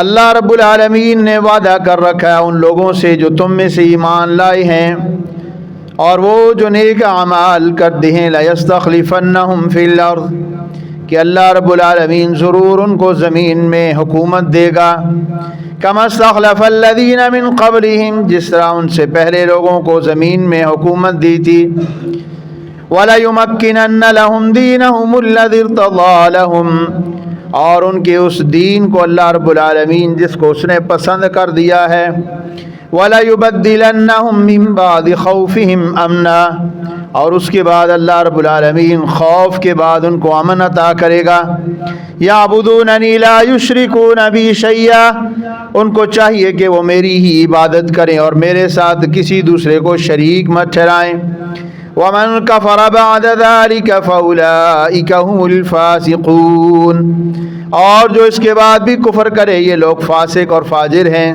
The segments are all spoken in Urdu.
اللہ رب العالمین نے وعدہ کر رکھا ہے ان لوگوں سے جو تم میں سے ایمان لائے ہیں اور وہ جو نیک اعمال کرتے ہیں، لَيَسْتَخْلِفَنَّهُمْ فِي الْأَرْضِ، کہ اللہ رب العالمین ضرور ان کو زمین میں حکومت دے گا، كَمَا اسْتَخْلَفَ الَّذِينَ مِن قَبْلِهِمْ، جس طرح ان سے پہلے لوگوں کو زمین میں حکومت دی تھی، وَلَيُمَكِّنَنَّ لَهُمْ دِينَهُمُ الَّذِي ارْتَضَىٰ لَهُمْ، اور ان کے اس دین کو اللہ رب العالمین جس کو اس نے پسند کر دیا ہے، وَلَيُبَدِّلَنَّهُم مِّن بَعْدِ خَوْفِهِمْ أَمْنًا، اور اس کے بعد اللہ رب العالمین خوف کے بعد ان کو امن عطا کرے گا، يَعْبُدُونَنِي لَا يُشْرِكُونَ بِي شَيْئًا، ان کو چاہیے کہ وہ میری ہی عبادت کریں اور میرے ساتھ کسی دوسرے کو شریک مت ٹھہرائیں، وَمَن كَفَرَ بَعْدَ ذَلِكَ فَأُولَٰئِكَ هُمُ الْفَاسِقُونَ، اور جو اس کے بعد بھی کفر کرے یہ لوگ فاسق اور فاجر ہیں۔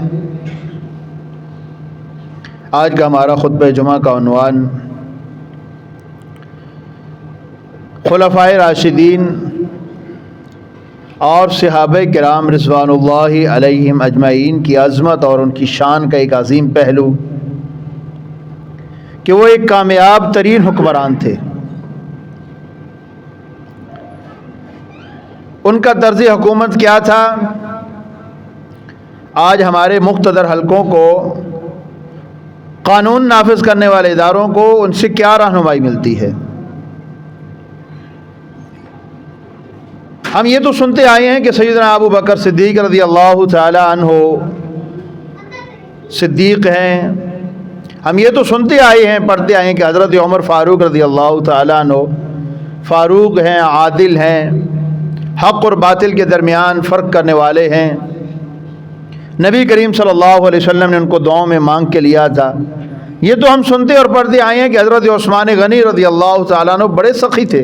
آج کا ہمارا خطبہ جمعہ کا عنوان خلفائے راشدین اور صحابہ کرام رضوان اللہ علیہم اجمعین کی عظمت اور ان کی شان کا ایک عظیم پہلو کہ وہ ایک کامیاب ترین حکمران تھے۔ ان کا طرز حکومت کیا تھا؟ آج ہمارے مقتدر حلقوں کو، قانون نافذ کرنے والے اداروں کو ان سے کیا رہنمائی ملتی ہے؟ ہم یہ تو سنتے آئے ہیں کہ سیدنا ابو بکر صدیق رضی اللہ تعالی عنہ صدیق ہیں، ہم یہ تو سنتے آئے ہیں، پڑھتے آئے ہیں کہ حضرت عمر فاروق رضی اللہ تعالی عنہ فاروق ہیں، عادل ہیں، حق اور باطل کے درمیان فرق کرنے والے ہیں، نبی کریم صلی اللہ علیہ وسلم نے ان کو دعاؤں میں مانگ کے لیا تھا۔ یہ تو ہم سنتے اور پڑھتے آئے ہیں کہ حضرت عثمان غنی رضی اللہ تعالیٰ عنہ بڑے سخی تھے،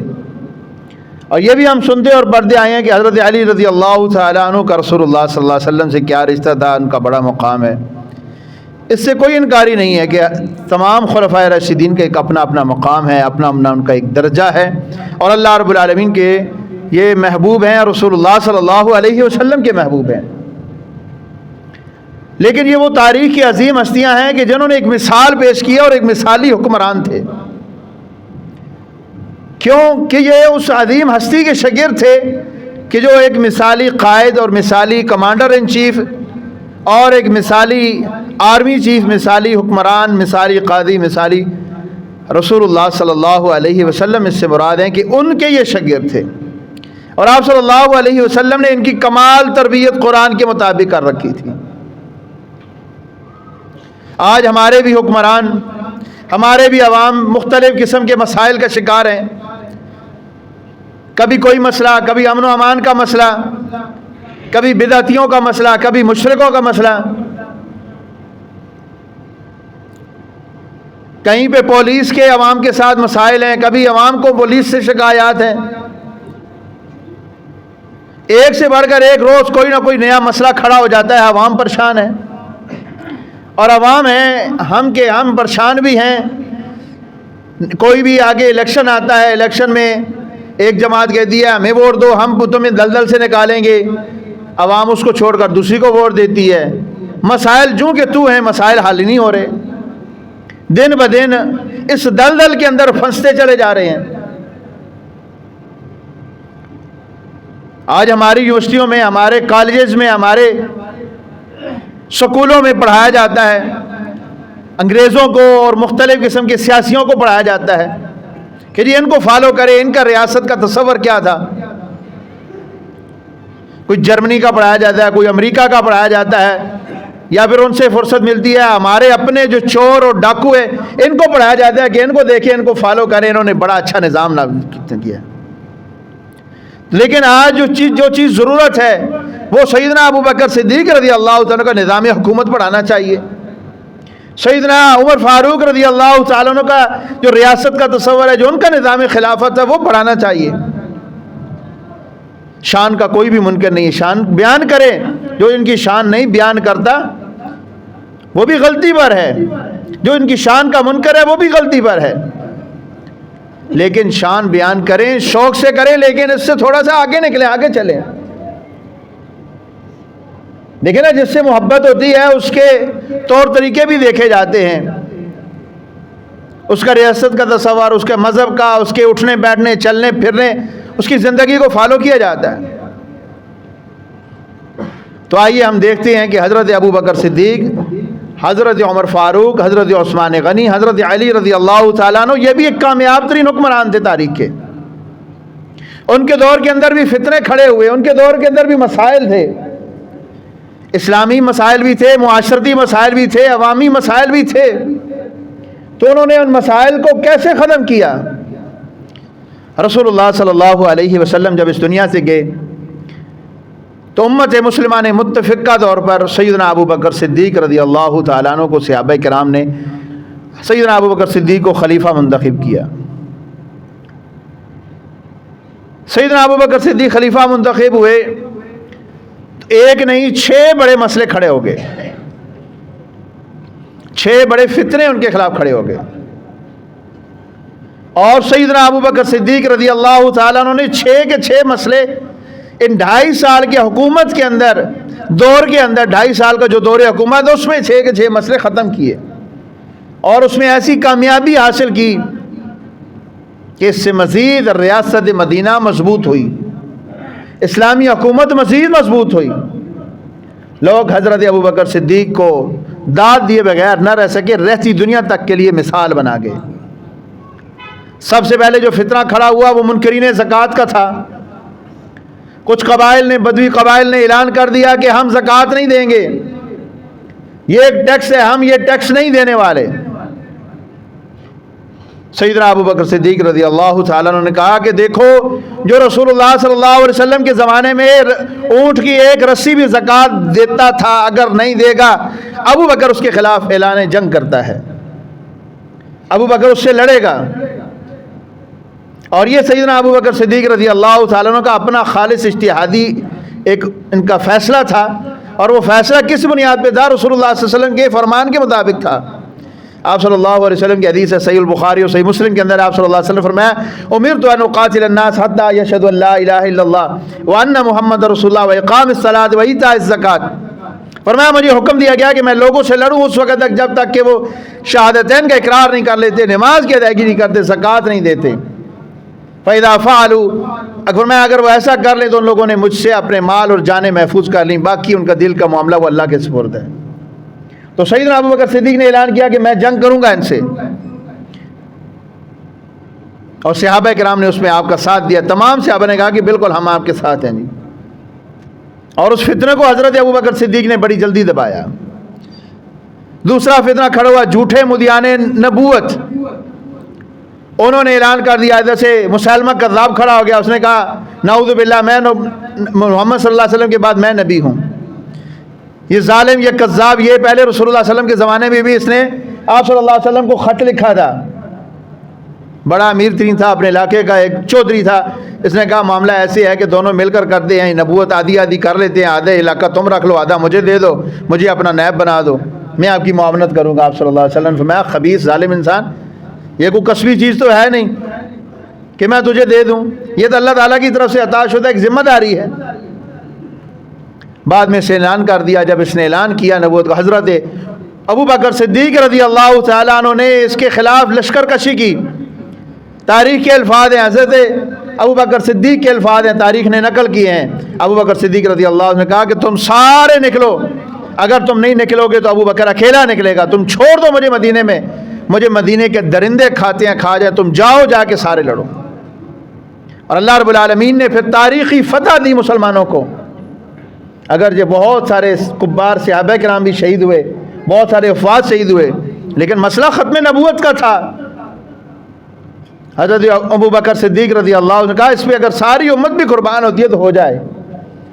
اور یہ بھی ہم سنتے اور پڑھتے آئے ہیں کہ حضرت علی رضی اللہ تعالیٰ عنہ کا رسول اللہ صلی اللہ علیہ وسلم سے کیا رشتہ تھا، ان کا بڑا مقام ہے۔ اس سے کوئی انکاری نہیں ہے کہ تمام خلفائے راشدین کا ایک اپنا اپنا مقام ہے، اپنا اپنا ان کا ایک درجہ ہے، اور اللہ رب العالمین کے یہ محبوب ہیں، رسول اللہ صلی اللہ علیہ وسلم کے محبوب ہیں۔ لیکن یہ وہ تاریخ کی عظیم ہستیاں ہیں کہ جنہوں نے ایک مثال پیش کی اور ایک مثالی حکمران تھے۔ کیوں کہ یہ اس عظیم ہستی کے شاگرد تھے کہ جو ایک مثالی قائد اور مثالی کمانڈر ان چیف اور ایک مثالی آرمی چیف، مثالی حکمران، مثالی قاضی، مثالی رسول اللہ صلی اللہ علیہ وسلم اس سے مراد ہیں کہ ان کے یہ شاگرد تھے، اور آپ صلی اللہ علیہ وسلم نے ان کی کمال تربیت قرآن کے مطابق کر رکھی تھی۔ آج ہمارے بھی حکمران، ہمارے بھی عوام مختلف قسم کے مسائل کا شکار ہیں، کبھی کوئی مسئلہ، کبھی امن و امان کا مسئلہ، کبھی بدعتیوں کا مسئلہ، کبھی مشرکوں کا مسئلہ، کہیں پہ پولیس کے عوام کے ساتھ مسائل ہیں، کبھی عوام کو پولیس سے شکایات ہیں، ایک سے بڑھ کر ایک روز کوئی نہ کوئی نیا مسئلہ کھڑا ہو جاتا ہے، عوام پریشان ہے، اور عوام ہیں ہم پریشان بھی ہیں۔ کوئی بھی آگے الیکشن آتا ہے، الیکشن میں ایک جماعت کہتی ہے ہمیں ووٹ دو، ہم تمہیں دلدل سے نکالیں گے، عوام اس کو چھوڑ کر دوسری کو ووٹ دیتی ہے۔ مسائل جوں کہ تو ہیں، مسائل حل ہی نہیں ہو رہے، دن بدن اس دلدل کے اندر پھنستے چلے جا رہے ہیں۔ آج ہماری یونیورسٹیوں میں، ہمارے کالجز میں، ہمارے سکولوں میں پڑھایا جاتا ہے، انگریزوں کو اور مختلف قسم کے سیاسیوں کو پڑھایا جاتا ہے کہ جی ان کو فالو کرے، ان کا ریاست کا تصور کیا تھا۔ کوئی جرمنی کا پڑھایا جاتا ہے، کوئی امریکہ کا پڑھایا جاتا ہے، یا پھر ان سے فرصت ملتی ہے ہمارے اپنے جو چور اور ڈاکو ہیں ان کو پڑھایا جاتا ہے کہ ان کو دیکھیں، ان کو فالو کریں، انہوں نے بڑا اچھا نظام نافذ کیا۔ لیکن آج جو چیز ضرورت ہے وہ سیدنا ابو بکر صدیق رضی اللہ تعالیٰ کا نظام حکومت پڑھانا چاہیے، سیدنا عمر فاروق رضی اللہ تعالیٰ عنہ کا جو ریاست کا تصور ہے، جو ان کا نظام خلافت ہے، وہ پڑھانا چاہیے۔ شان کا کوئی بھی منکر نہیں ہے، شان بیان کرے، جو ان کی شان نہیں بیان کرتا وہ بھی غلطی پر ہے، جو ان کی شان کا منکر ہے وہ بھی غلطی پر ہے۔ لیکن شان بیان کریں، شوق سے کریں، لیکن اس سے تھوڑا سا آگے نکلیں، آگے چلیں۔ دیکھیں نا، جس سے محبت ہوتی ہے اس کے طور طریقے بھی دیکھے جاتے ہیں، اس کا ریاست کا تصور، اس کے مذہب کا، اس کے اٹھنے بیٹھنے چلنے پھرنے، اس کی زندگی کو فالو کیا جاتا ہے۔ تو آئیے ہم دیکھتے ہیں کہ حضرت ابو بکر صدیق، حضرت عمر فاروق، حضرت عثمان غنی، حضرت علی رضی اللہ تعالیٰ عنہ، یہ بھی ایک کامیاب ترین حکمران تھے تاریخ کے۔ ان کے دور کے اندر بھی فتنے کھڑے ہوئے، ان کے دور کے اندر بھی مسائل تھے، اسلامی مسائل بھی تھے، معاشرتی مسائل بھی تھے، عوامی مسائل بھی تھے۔ تو انہوں نے ان مسائل کو کیسے ختم کیا؟ رسول اللہ صلی اللہ علیہ وسلم جب اس دنیا سے گئے تو امت مسلمہ نے متفقہ طور پر سیدنا ابو بکر صدیق رضی اللہ تعالیٰ عنہ کو، صحابہ کرام نے سیدنا ابو بکر صدیق کو خلیفہ منتخب کیا۔ سیدنا ابو بکر صدیق خلیفہ منتخب ہوئے، ایک نہیں 6 بڑے مسئلے کھڑے ہو گئے، 6 بڑے فتنے ان کے خلاف کھڑے ہو گئے، اور سیدنا ابو بکر صدیق رضی اللہ تعالیٰ عنہ نے 6 کے 6 مسئلے ان 2.5 سال کی حکومت کے اندر، دور کے اندر 2.5 سال کا جو دور حکومت ہے اس میں 6 کے 6 مسئلے ختم کیے، اور اس میں ایسی کامیابی حاصل کی کہ اس سے مزید ریاست مدینہ مضبوط ہوئی، اسلامی حکومت مزید مضبوط ہوئی۔ لوگ حضرت ابو بکر صدیق کو داد دیے بغیر نہ رہ سکے، رہتی دنیا تک کے لیے مثال بنا گئے۔ سب سے پہلے جو فتنہ کھڑا ہوا وہ منکرین زکوٰۃ کا تھا۔ کچھ قبائل نے، بدوی قبائل نے اعلان کر دیا کہ ہم زکوٰۃ نہیں دیں گے، یہ ایک ٹیکس ہے، ہم یہ ٹیکس نہیں دینے والے۔ سیدنا ابو بکر صدیق رضی اللہ تعالیٰ عنہ نے کہا کہ دیکھو، جو رسول اللہ صلی اللہ علیہ وسلم کے زمانے میں اونٹ کی ایک رسی بھی زکوٰۃ دیتا تھا، اگر نہیں دے گا ابو بکر اس کے خلاف اعلان جنگ کرتا ہے، ابو بکر اس سے لڑے گا۔ اور یہ سیدنا ابو بکر صدیق رضی اللہ تعالیٰ عنہ کا اپنا خالص اجتہادی ایک ان کا فیصلہ تھا، اور وہ فیصلہ کس بنیاد پہ تھا؟ رسول اللہ صلی اللہ علیہ وسلم کے فرمان کے مطابق تھا۔ آپ صلی اللہ علیہ وسلم کی حدیث ہے صحیح البخاری اور صحیح مسلم کے اندر، آپ صلی اللہ علیہ وسلم فرمایا امرت ان اقاتل الناس حتى يشهدوا ان لا الہ الا اللہ وان محمد رسول اللہ واقام الصلاۃ وایتاء الزکوٰۃ۔ فرمایا مجھے حکم دیا گیا کہ میں لوگوں سے لڑوں اس وقت تک جب تک کہ وہ شہادتین کا اقرار نہیں کر لیتے، نماز کی ادائیگی نہیں کرتے، زکوٰۃ نہیں دیتے۔ فَإِذَا فَعَلُوا، فرمایا اگر وہ ایسا کر لیں تو ان لوگوں نے مجھ سے اپنے مال اور جانیں محفوظ کر لیں، باقی ان کا دل کا معاملہ وہ اللہ کے سپرد ہے۔ تو سیدنا ابو بکر صدیق نے اعلان کیا کہ میں جنگ کروں گا ان سے، اور صحابہ کرام نے اس میں آپ کا ساتھ دیا۔ تمام صحابہ نے کہا کہ بالکل ہم آپ کے ساتھ ہیں جی، اور اس فتنے کو حضرت ابو بکر صدیق نے بڑی جلدی دبایا۔ دوسرا فتنہ کھڑا ہوا جھوٹے مدعیان نبوت، انہوں نے اعلان کر دیا، جیسے مسلمہ کذاب کھڑا ہو گیا، اس نے کہا نعوذ باللہ میں محمد صلی اللہ علیہ وسلم کے بعد میں نبی ہوں۔ یہ ظالم، یہ کذاب، یہ پہلے رسول اللہ صلی اللہ علیہ وسلم کے زمانے میں بھی اس نے آپ صلی اللہ علیہ وسلم کو خط لکھا تھا، بڑا امیر ترین تھا اپنے علاقے کا، ایک چودھری تھا، اس نے کہا معاملہ ایسے ہے کہ دونوں مل کر کرتے ہیں، نبوت آدھی آدھی کر لیتے ہیں، آدھے علاقہ تم رکھ لو، آدھا مجھے دے دو، مجھے اپنا نائب بنا دو، میں آپ کی معاونت کروں گا۔ آپ صلی اللہ علیہ وسلم فرمایا خبیث ظالم انسان، یہ کوئی کسبی چیز تو ہے نہیں کہ میں تجھے دے دوں، یہ تو اللہ تعالیٰ کی طرف سے عطا شدہ ایک ذمہ داری ہے۔ بعد میں سے اعلان کر دیا، جب اس نے اعلان کیا نبوت کا، حضرت ابو بکر صدیق رضی اللہ تعالیٰ عنہ نے اس کے خلاف لشکر کشی کی۔ تاریخ کے الفاظ ہیں، حضرت ابو بکر صدیق کے الفاظ ہیں، تاریخ نے نقل کیے ہیں۔ ابو بکر صدیق رضی اللہ عنہ نے کہا کہ تم سارے نکلو، اگر تم نہیں نکلو گے تو ابو بکر اکیلا نکلے گا، تم چھوڑ دو مجھے مدینے میں، مجھے مدینے کے درندے کھاتے ہیں، کھا جائے، تم جاؤ جا کے سارے لڑو۔ اور اللہ رب العالمین نے پھر تاریخی فتح دی مسلمانوں کو۔ اگر یہ بہت سارے کبار صحابہ کرام بھی شہید ہوئے، بہت سارے افراد شہید ہوئے، لیکن مسئلہ ختم نبوت کا تھا۔ حضرت ابو بکر صدیق رضی اللہ عنہ نے کہا اس پہ اگر ساری امت بھی قربان ہوتی ہے تو ہو جائے،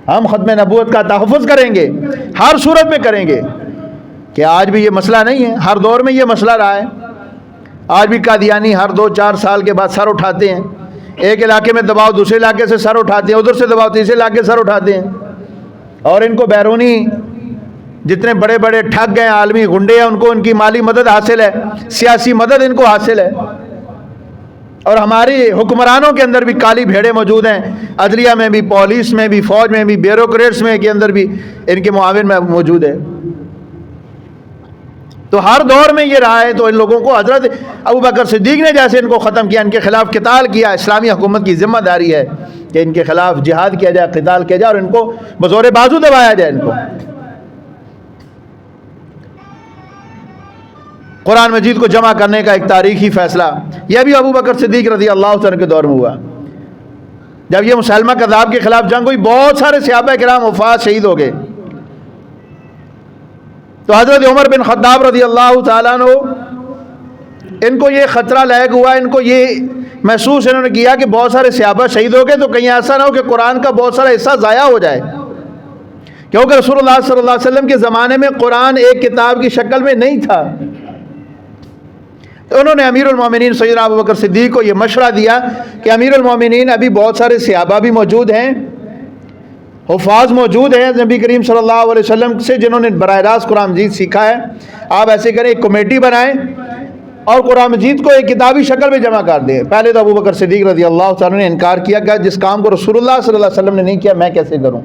ہم ختم نبوت کا تحفظ کریں گے، ہر صورت میں کریں گے۔ کہ آج بھی یہ مسئلہ نہیں ہے، ہر دور میں یہ مسئلہ رہا ہے۔ آج بھی قادیانی ہر 2-4 سال کے بعد سر اٹھاتے ہیں، ایک علاقے میں دباؤ دوسرے علاقے سے سر اٹھاتے ہیں، ادھر سے دباؤ تیسرے علاقے سے سر اٹھاتے ہیں، اور ان کو بیرونی جتنے بڑے بڑے ٹھگ ہیں، عالمی غنڈے ہیں، ان کو ان کی مالی مدد حاصل ہے، سیاسی مدد ان کو حاصل ہے۔ اور ہماری حکمرانوں کے اندر بھی کالی بھیڑیں موجود ہیں، عدلیہ میں بھی، پولیس میں بھی، فوج میں بھی، بیوروکریٹس میں کے اندر بھی ان کے معاون میں موجود ہے۔ تو ہر دور میں یہ رہا ہے۔ تو ان لوگوں کو حضرت ابوبکر صدیق نے جیسے ان کو ختم کیا، ان کے خلاف قتال کیا، اسلامی حکومت کی ذمہ داری ہے کہ ان کے خلاف جہاد کیا جائے، قتال کیا جائے، اور ان کو بزور بازو دبایا جائے۔ ان کو قرآن مجید کو جمع کرنے کا ایک تاریخی فیصلہ یہ بھی ابوبکر صدیق رضی اللہ عنہ کے دور میں ہوا۔ جب یہ مسلمہ کذاب کے خلاف جنگ ہوئی، بہت سارے صحابہ کرام وفات، شہید ہو گئے۔ تو حضرت عمر بن خطاب رضی اللہ تعالیٰ عنہ ان کو یہ خطرہ لاحق ہوا، ان کو یہ محسوس انہوں نے کیا کہ بہت سارے صحابہ شہید ہو گئے، تو کہیں ایسا نہ ہو کہ قرآن کا بہت سارا حصہ ضائع ہو جائے، کیونکہ رسول اللہ صلی اللہ علیہ وسلم کے زمانے میں قرآن ایک کتاب کی شکل میں نہیں تھا۔ تو انہوں نے امیر المومنین سیدنا ابوبکر صدیق کو یہ مشورہ دیا کہ امیر المومنین، ابھی بہت سارے صحابہ بھی موجود ہیں، حفاظ موجود ہیں نبی کریم صلی اللہ علیہ وسلم سے، جنہوں نے براہ راست قرآن مجید سیکھا ہے، آپ ایسے کریں، ایک کمیٹی بنائیں اور قرآن مجید کو ایک کتابی شکل میں جمع کر دیں۔ پہلے تو ابوبکر صدیق رضی اللہ تعالیٰ نے انکار کیا کہ جس کام کو رسول اللہ صلی اللہ علیہ وسلم نے نہیں کیا میں کیسے کروں۔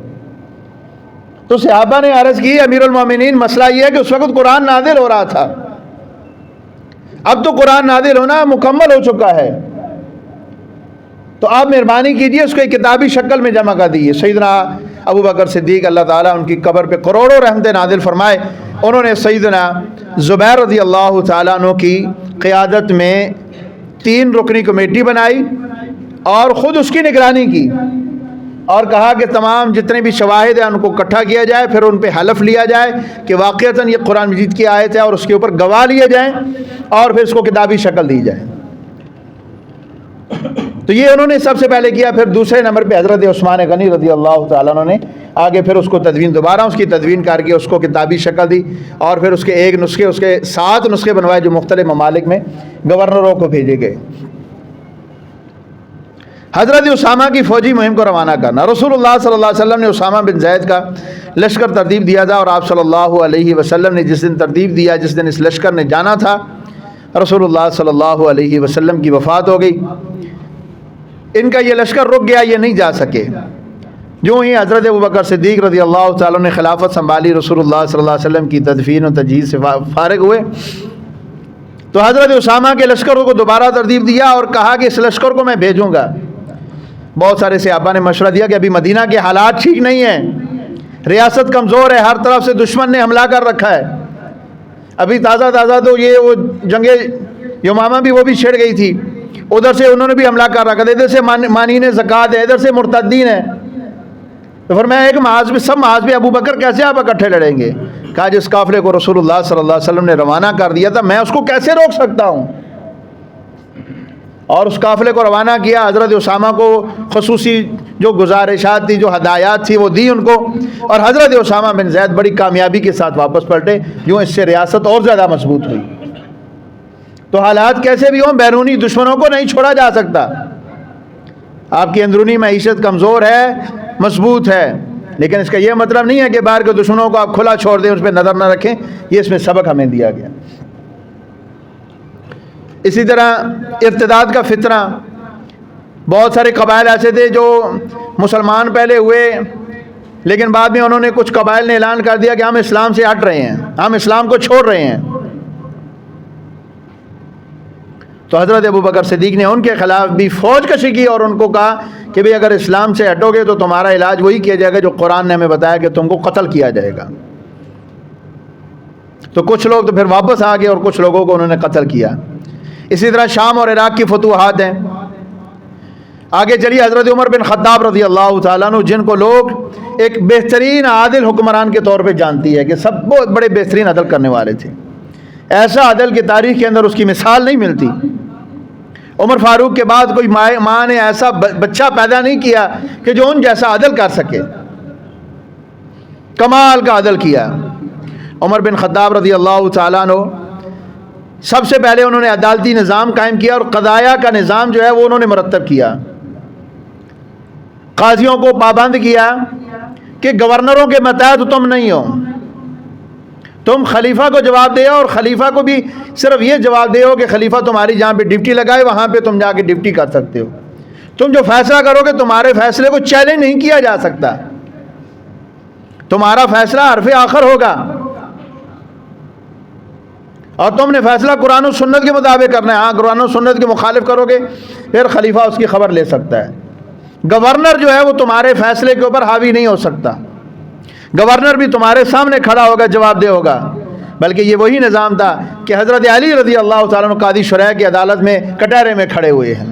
تو صحابہ نے عرض کی، امیر المومنین مسئلہ یہ ہے کہ اس وقت قرآن نازل ہو رہا تھا، اب تو قرآن نازل ہونا مکمل ہو چکا ہے، تو آپ مہربانی کیجئے اس کو ایک کتابی شکل میں جمع کر دیجیے۔ سیدنا ابوبکر صدیق اللہ تعالیٰ ان کی قبر پہ کروڑوں رحمتیں نازل فرمائے، انہوں نے سیدنا زبیر رضی اللہ تعالیٰ عنہ کی قیادت میں 3 رکنی کمیٹی بنائی اور خود اس کی نگرانی کی، اور کہا کہ تمام جتنے بھی شواہد ہیں ان کو اکٹھا کیا جائے، پھر ان پہ حلف لیا جائے کہ واقعتاً یہ قرآن مجید کی آیت ہے، اور اس کے اوپر گواہ لیے جائیں، اور پھر اس کو کتابی شکل دی جائے۔ تو یہ انہوں نے سب سے پہلے کیا۔ پھر دوسرے نمبر پہ حضرت عثمان غنی رضی اللہ تعالیٰ عنہ نے آگے پھر اس کو تدوین، دوبارہ اس کی تدوین کر کے اس کو کتابی شکل دی، اور پھر اس کے ایک نسخے، اس کے 7 نسخے بنوائے جو مختلف ممالک میں گورنروں کو بھیجے گئے۔ حضرت اسامہ کی فوجی مہم کو روانہ کرنا، رسول اللہ صلی اللہ علیہ وسلم نے اسامہ بن زید کا لشکر ترتیب دیا تھا، اور آپ صلی اللہ علیہ وسلم نے جس دن ترتیب دیا، جس دن اس لشکر نے جانا تھا، رسول اللہ صلی اللہ علیہ وسلم کی وفات ہو گئی۔ ان کا یہ لشکر رک گیا، یہ نہیں جا سکے۔ جو ہی حضرت ابوبکر صدیق رضی اللہ تعالیٰ نے خلافت سنبھالی، رسول اللہ صلی اللہ علیہ وسلم کی تدفین و تجہیز سے فارغ ہوئے، تو حضرت اسامہ کے لشکر کو دوبارہ ترتیب دیا اور کہا کہ اس لشکر کو میں بھیجوں گا۔ بہت سارے صحابہ نے مشورہ دیا کہ ابھی مدینہ کے حالات ٹھیک نہیں ہیں، ریاست کمزور ہے، ہر طرف سے دشمن نے حملہ کر رکھا ہے، ابھی تازہ تو یہ وہ جنگ یمامہ بھی وہ بھی چھڑ گئی تھی، ادھر سے انہوں نے بھی حملہ کر رکھا تھا، ادھر سے مانین زکوٰۃ ہے، ادھر سے مرتدین ہے۔ تو فرمایا ایک محاذ پہ، سب محاذ پہ ابو بکر کیسے آپ اکٹھے لڑیں گے؟ کہا جس قافلے کو رسول اللہ صلی اللہ علیہ وسلم نے روانہ کر دیا تھا، میں اس کو کیسے روک سکتا ہوں؟ اور اس قافلے کو روانہ کیا۔ حضرت اسامہ کو خصوصی جو گزارشات تھی، جو ہدایات تھی، وہ دی ان کو، اور حضرت اسامہ بن زید بڑی کامیابی کے ساتھ واپس پلٹے، یوں اس سے ریاست اور زیادہ مضبوط ہوئی۔ تو حالات کیسے بھی ہوں، بیرونی دشمنوں کو نہیں چھوڑا جا سکتا۔ آپ کی اندرونی معیشت کمزور ہے، مضبوط ہے، لیکن اس کا یہ مطلب نہیں ہے کہ باہر کے دشمنوں کو آپ کھلا چھوڑ دیں، اس پہ نظر نہ رکھیں۔ یہ اس میں سبق ہمیں دیا گیا۔ اسی طرح ارتداد کا فتنہ، بہت سارے قبائل ایسے تھے جو مسلمان پہلے ہوئے، لیکن بعد میں انہوں نے کچھ قبائل نے اعلان کر دیا کہ ہم اسلام سے ہٹ رہے ہیں، ہم اسلام کو چھوڑ رہے ہیں۔ تو حضرت ابوبکر صدیق نے ان کے خلاف بھی فوج کشی کی اور ان کو کہا کہ بھئی اگر اسلام سے ہٹو گے تو تمہارا علاج وہی کیا جائے گا جو قرآن نے ہمیں بتایا کہ تم کو قتل کیا جائے گا۔ تو کچھ لوگ تو پھر واپس آ گئے اور کچھ لوگوں کو انہوں نے قتل کیا۔ اسی طرح شام اور عراق کی فتوحات ہیں۔ آگے چلیے، حضرت عمر بن خطاب رضی اللہ تعالیٰ عنہ، جن کو لوگ ایک بہترین عادل حکمران کے طور پہ جانتی ہے کہ سب بہت بڑے بہترین عدل کرنے والے تھے، ایسا عدل کی تاریخ کے اندر اس کی مثال نہیں ملتی۔ عمر فاروق کے بعد کوئی ماں نے ایسا بچہ پیدا نہیں کیا کہ جو ان جیسا عدل کر سکے، کمال کا عدل کیا۔ عمر بن خطاب رضی اللہ تعالیٰ عنہ سب سے پہلے انہوں نے عدالتی نظام قائم کیا، اور قضایا کا نظام جو ہے وہ انہوں نے مرتب کیا۔ قاضیوں کو پابند کیا کہ گورنروں کے متحد تم نہیں ہو، تم خلیفہ کو جواب دے اور خلیفہ کو بھی صرف یہ جواب دے کہ خلیفہ تمہاری جہاں پہ ڈپٹی لگائے وہاں پہ تم جا کے ڈپٹی کر سکتے ہو. تم جو فیصلہ کرو گے تمہارے فیصلے کو چیلنج نہیں کیا جا سکتا. تمہارا فیصلہ حرف آخر ہوگا اور تم نے فیصلہ قرآن و سنت کے مطابق کرنا ہے. ہاں قرآن و سنت کے مخالف کرو گے پھر خلیفہ اس کی خبر لے سکتا ہے. گورنر جو ہے وہ تمہارے فیصلے کے اوپر حاوی نہیں ہو سکتا. گورنر بھی تمہارے سامنے کھڑا ہوگا, جواب دہ ہوگا. بلکہ یہ وہی نظام تھا کہ حضرت علی رضی اللہ تعالیٰ عنہ قاضی شرح کی عدالت میں کٹہرے میں کھڑے ہوئے ہیں.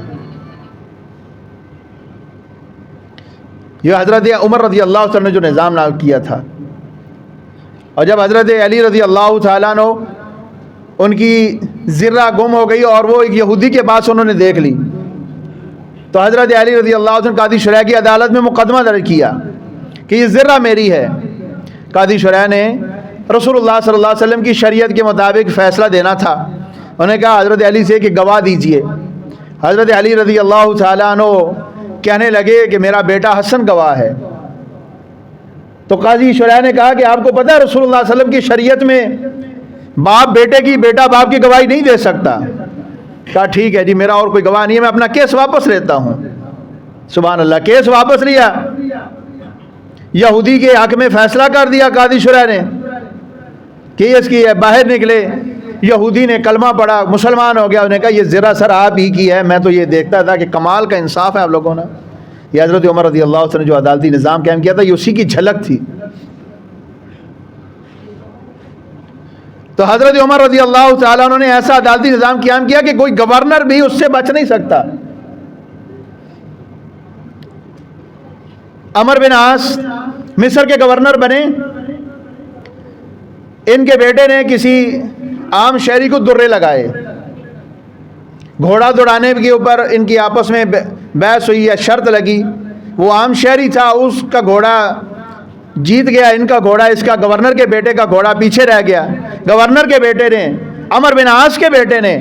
یہ حضرت عمر رضی اللہ تعالیٰ نے جو نظام نافذ کیا تھا. اور جب حضرت علی رضی اللہ تعالیٰ عنہ ان کی ذرہ گم ہو گئی اور وہ ایک یہودی کے پاس انہوں نے دیکھ لی, تو حضرت علی رضی اللہ عنہ قاضی شرح کی عدالت میں مقدمہ درج کیا کہ یہ ذرہ میری ہے. قاضی شرح نے رسول اللہ صلی اللہ علیہ وسلم کی شریعت کے مطابق فیصلہ دینا تھا. انہوں نے کہا حضرت علی سے کہ گواہ دیجئے. حضرت علی رضی اللہ تعالیٰ عنہ کہنے لگے کہ میرا بیٹا حسن گواہ ہے. تو قاضی شرح نے کہا کہ آپ کو پتہ ہے رسول اللہ صلی اللہ علیہ وسلم کی شریعت میں باپ بیٹے کی, بیٹا باپ کی گواہی نہیں دے سکتا. کہا ٹھیک ہے جی, میرا اور کوئی گواہ نہیں ہے, میں اپنا کیس واپس لیتا ہوں. سبحان اللہ, کیس واپس لیا. یہودی کے حق میں فیصلہ کر دیا قاضی شرح نے. کیس کی ہے, باہر نکلے, یہودی نے کلمہ پڑھا, مسلمان ہو گیا. انہوں نے کہا یہ ذرا سر آپ ہی کی ہے, میں تو یہ دیکھتا تھا کہ کمال کا انصاف ہے آپ لوگوں نے. یہ حضرت عمر رضی اللہ عنہ نے جو عدالتی نظام قائم کیا تھا یہ اسی کی جھلک تھی. تو حضرت عمر رضی اللہ تعالیٰ عنہ نے ایسا عدالتی نظام قائم کیا کہ کوئی گورنر بھی اس سے بچ نہیں سکتا. عمر بن عاص مصر کے گورنر بنے. ان کے بیٹے نے کسی عام شہری کو درے لگائے. گھوڑا دوڑانے کے اوپر ان کی آپس میں بحث ہوئی ہے, شرط لگی. وہ عام شہری تھا, اس کا گھوڑا جیت گیا, ان کا گھوڑا, اس کا گورنر کے بیٹے کا گھوڑا پیچھے رہ گیا. گورنر کے بیٹے نے, عمر بن عاص کے بیٹے نے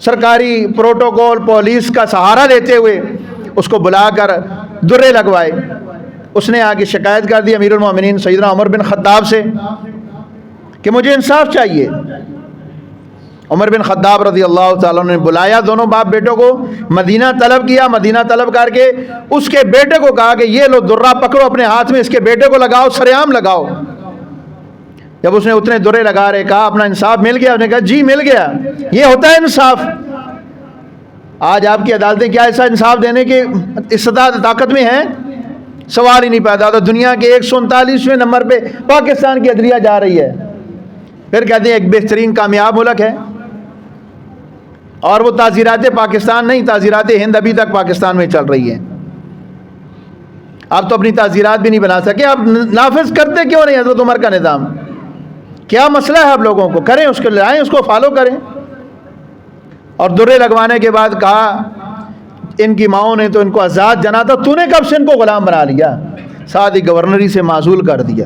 سرکاری پروٹوکول پولیس کا سہارا لیتے ہوئے اس کو بلا کر درے لگوائے. اس نے آگے شکایت کر دی امیر المومنین سیدنا عمر بن خطاب سے کہ مجھے انصاف چاہیے. عمر بن خطاب رضی اللہ تعالیٰ نے بلایا دونوں باپ بیٹوں کو, مدینہ طلب کیا. مدینہ طلب کر کے اس کے بیٹے کو کہا کہ یہ لو درہ پکڑو اپنے ہاتھ میں, اس کے بیٹے کو لگاؤ, سریعام لگاؤ. جب اس نے اتنے درے لگا رہے کہا اپنا انصاف مل گیا؟ اس نے کہا جی مل گیا. یہ ہوتا ہے انصاف. آج آپ کی عدالتیں کیا ایسا انصاف دینے کی استطاعت طاقت میں ہیں؟ سوال ہی نہیں پیدا ہوتا. دنیا کے 139ویں نمبر پہ پاکستان کی عدلیہ جا رہی ہے. پھر کہتے ہیں ایک بہترین کامیاب ملک ہے, اور وہ تعزیرات پاکستان نہیں, تعزیرات ہند ابھی تک پاکستان میں چل رہی ہیں. آپ تو اپنی تعزیرات بھی نہیں بنا سکے, آپ نافذ کرتے کیوں نہیں حضرت عمر کا نظام؟ کیا مسئلہ ہے آپ لوگوں کو؟ کریں, اس کو لائیں, اس کو فالو کریں. اور درے لگوانے کے بعد کہا ان کی ماؤں نے تو ان کو آزاد جنا تھا, تو نے کب سے ان کو غلام بنا لیا؟ ساتھ ہی گورنری سے معزول کر دیا.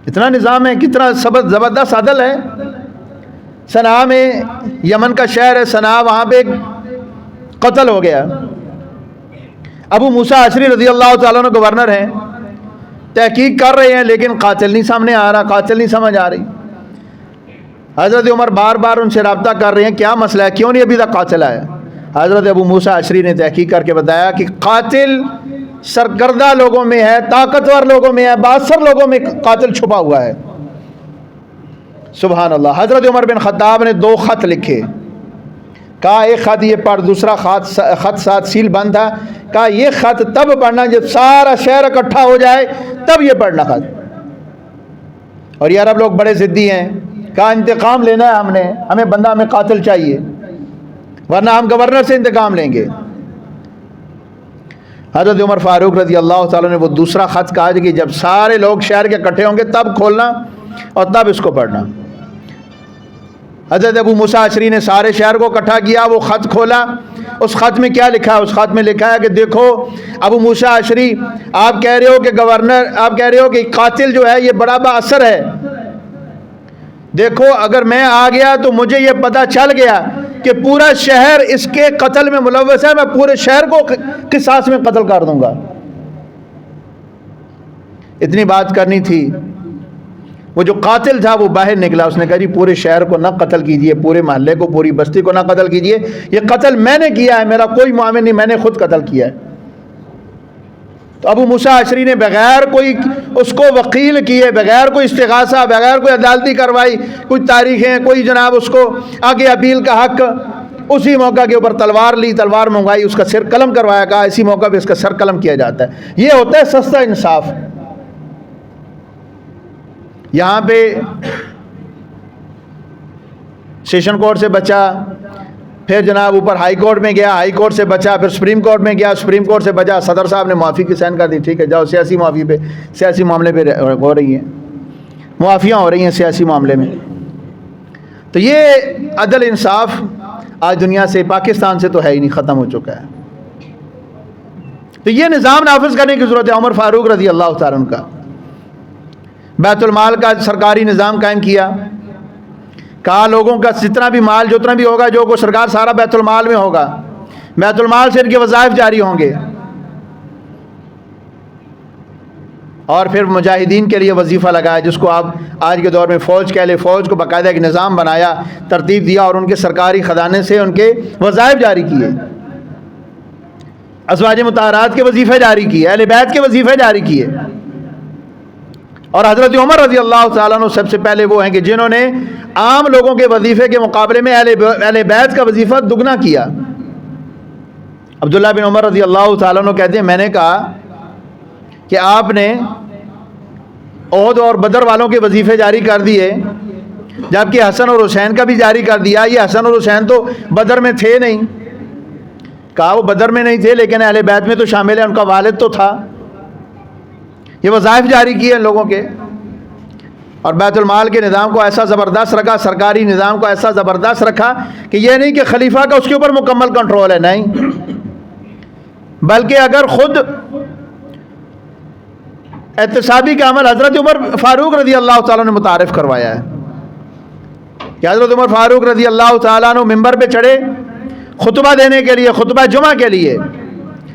اتنا نظام ہے, کتنا زبردست عدل ہے. صنعاء میں, یمن کا شہر ہے صنعاء, وہاں پہ ایک قتل ہو گیا. ابو موسیٰ اشعری رضی اللہ تعالیٰ عنہ گورنر ہیں, تحقیق کر رہے ہیں لیکن قاتل نہیں سامنے آ رہا, قاتل نہیں سمجھ آ رہی. حضرت عمر بار بار ان سے رابطہ کر رہے ہیں, کیا مسئلہ ہے, کیوں نہیں ابھی تک قاتل آیا؟ حضرت ابو موسیٰ اشعری نے تحقیق کر کے بتایا کہ قاتل سرکردہ لوگوں میں ہے, طاقتور لوگوں میں ہے, بااثر لوگوں میں قاتل چھپا ہوا ہے. سبحان اللہ. حضرت عمر بن خطاب نے 2 خط لکھے. کہا ایک خط یہ پڑھ, دوسرا خط ساتھ سیل بند تھا. کہا یہ خط تب پڑھنا جب سارا شہر اکٹھا ہو جائے, تب یہ پڑھنا خط. اور یار اب لوگ بڑے ضدی ہیں. کہا انتقام لینا ہے ہم نے, ہمیں بندہ, ہمیں قاتل چاہیے, ورنہ ہم گورنر سے انتقام لیں گے. حضرت عمر فاروق رضی اللہ تعالیٰ نے وہ دوسرا خط کہا کہ جب سارے لوگ شہر کے اکٹھے ہوں گے تب کھولنا اور تب اس کو پڑھنا. حضرت ابو موسیٰ اشعری نے سارے شہر کو اکٹھا کیا, وہ خط کھولا. اس خط میں کیا لکھا ہے؟ اس خط میں لکھا ہے کہ دیکھو ابو موسیٰ اشعری, آپ کہہ رہے ہو کہ گورنر, آپ کہہ رہے ہو کہ قاتل جو ہے یہ بڑا با اثر ہے. دیکھو اگر میں آ گیا تو مجھے یہ پتہ چل گیا کہ پورا شہر اس کے قتل میں ملوث ہے, میں پورے شہر کو قصاص میں قتل کر دوں گا. اتنی بات کرنی تھی وہ جو قاتل تھا وہ باہر نکلا، اس نے کہا جی پورے شہر کو نہ قتل کیجئے، پورے محلے کو، پوری بستی کو نہ قتل کیجئے، یہ قتل میں نے کیا ہے، میرا کوئی معاون نہیں، میں نے خود قتل کیا ہے۔ تو ابو موسیٰ اشعری نے بغیر کوئی اس کو وکیل کیے، بغیر کوئی استغاثہ، بغیر کوئی عدالتی کارروائی، کوئی تاریخیں، کوئی جناب اس کو آگے اپیل کا حق، اسی موقع کے اوپر تلوار لی، تلوار منگوائی، اس کا سر قلم کروایا، کہا اسی موقع پہ اس کا سر قلم کیا جاتا ہے۔ یہ ہوتا ہے سستا انصاف۔ یہاں پہ سیشن کورٹ سے بچا، پھر جناب اوپر ہائی کورٹ میں گیا، ہائی کورٹ سے بچا، پھر سپریم کورٹ میں گیا، سپریم کورٹ سے بچا، صدر صاحب نے معافی کی سائن کر دی، ٹھیک ہے جاؤ سیاسی معافی پہ، سیاسی معاملے پہ ہو رہی ہیں معافیاں، ہو رہی ہیں سیاسی معاملے میں۔ تو یہ عدل انصاف آج دنیا سے، پاکستان سے تو ہے ہی نہیں، ختم ہو چکا ہے۔ تو یہ نظام نافذ کرنے کی ضرورت ہے۔ عمر فاروق رضی اللہ تعالیٰ عنہ کا بیت المال کا سرکاری نظام قائم کیا، کہا لوگوں کا جتنا بھی مال جتنا بھی ہوگا جو کو سرکار سارا بیت المال میں ہوگا، بیت المال سے ان کے وظائف جاری ہوں گے۔ اور پھر مجاہدین کے لیے وظیفہ لگایا، جس کو آپ آج کے دور میں فوج کہہ لیں، فوج کو باقاعدہ ایک نظام بنایا، ترتیب دیا، اور ان کے سرکاری خزانے سے ان کے وظائف جاری کیے، ازواج مطہرات کے وظیفے جاری کیے، اہل بیت کے وظیفے جاری کیے۔ اور حضرت عمر رضی اللہ تعالیٰ عنہ سب سے پہلے وہ ہیں کہ جنہوں نے عام لوگوں کے وظیفے کے مقابلے میں اہل بیت کا وظیفہ دگنا کیا۔ عبداللہ بن عمر رضی اللہ تعالیٰ عنہ کہتے ہیں میں نے کہا کہ آپ نے احد اور بدر والوں کے وظیفے جاری کر دیے، جبکہ حسن اور حسین کا بھی جاری کر دیا۔ یہ حسن اور حسین تو بدر میں تھے نہیں، کہا وہ بدر میں نہیں تھے لیکن اہل بیت میں تو شامل ہے، ان کا والد تو تھا۔ یہ وظائف جاری کیے ان لوگوں کے، اور بیت المال کے نظام کو ایسا زبردست رکھا، سرکاری نظام کو ایسا زبردست رکھا کہ یہ نہیں کہ خلیفہ کا اس کے اوپر مکمل کنٹرول ہے، نہیں، بلکہ اگر خود احتسابی کا عمل حضرت عمر فاروق رضی اللہ تعالیٰ نے متعارف کروایا ہے کہ حضرت عمر فاروق رضی اللہ تعالیٰ عنہ ممبر پہ چڑھے خطبہ دینے کے لیے، خطبہ جمعہ کے لیے۔